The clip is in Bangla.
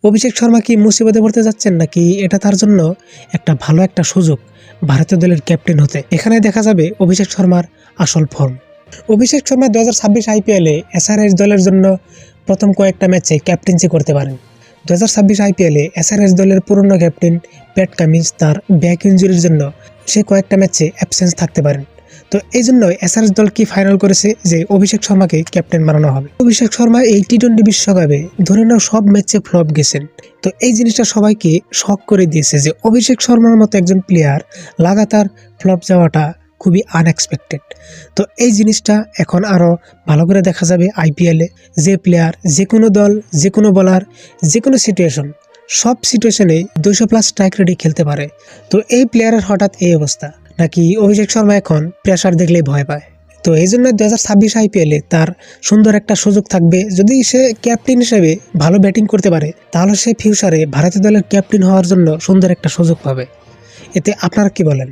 অভিষেক শর্মা কি মুসিবতে পড়তে যাচ্ছেন, নাকি এটা তার জন্য একটা ভালো একটা সুযোগ ভারতীয় দলের ক্যাপ্টেন হতে? এখানে দেখা যাবে অভিষেক শর্মার আসল ফর্ম। অভিষেক শর্মা 2026 আইপিএলে এসআরএইচ দলের জন্য প্রথম কয়েকটা ম্যাচে ক্যাপ্টেন্সি করতে পারেন। 2026 আইপিএলে এসআরএইচ দলের পুরনো ক্যাপ্টেন প্যাট কামিন্স তার ব্যাক ইনজুরির জন্য সে কয়েকটা ম্যাচে অ্যাবসেন্স থাকতে পারেন। তো এই জন্য এসআরএইচ দল কি ফাইনাল করেছে যে অভিষেক শর্মাকে ক্যাপ্টেন বানানো হবে। অভিষেক শর্মা এই টি-20 বিশ্বকাপে ধরে নাও সব ম্যাচে ফ্লপ গেছেন। তো এই জিনিসটা সবাইকে শক করে দিয়েছে যে অভিষেক শর্মার মতো একজন প্লেয়ার লাগাতার ফ্লপ যাওয়াটা খুবই আনএক্সপেক্টেড। তো এই জিনিসটা এখন আরও ভালো করে দেখা যাবে আইপিএলে। যে প্লেয়ার যে কোনো দল, যে কোনো বলার, যে কোনো সিচুয়েশন, সব সিচুয়েশনে 200+ স্ট্রাইক রেটে খেলতে পারে। তো এই প্লেয়ারের হঠাৎ এই অবস্থা, নাকি অভিষেক শর্মা এখন প্রেসার দেখলেই ভয় পায়? তো এই জন্য 2026 আইপিএলে তার সুন্দর একটা সুযোগ থাকবে। যদি সে ক্যাপ্টেন হিসেবে ভালো ব্যাটিং করতে পারে তাহলে সে ফিউচারে ভারতীয় দলের ক্যাপ্টেন হওয়ার জন্য সুন্দর একটা সুযোগ পাবে। এতে আপনারা কি বলেন?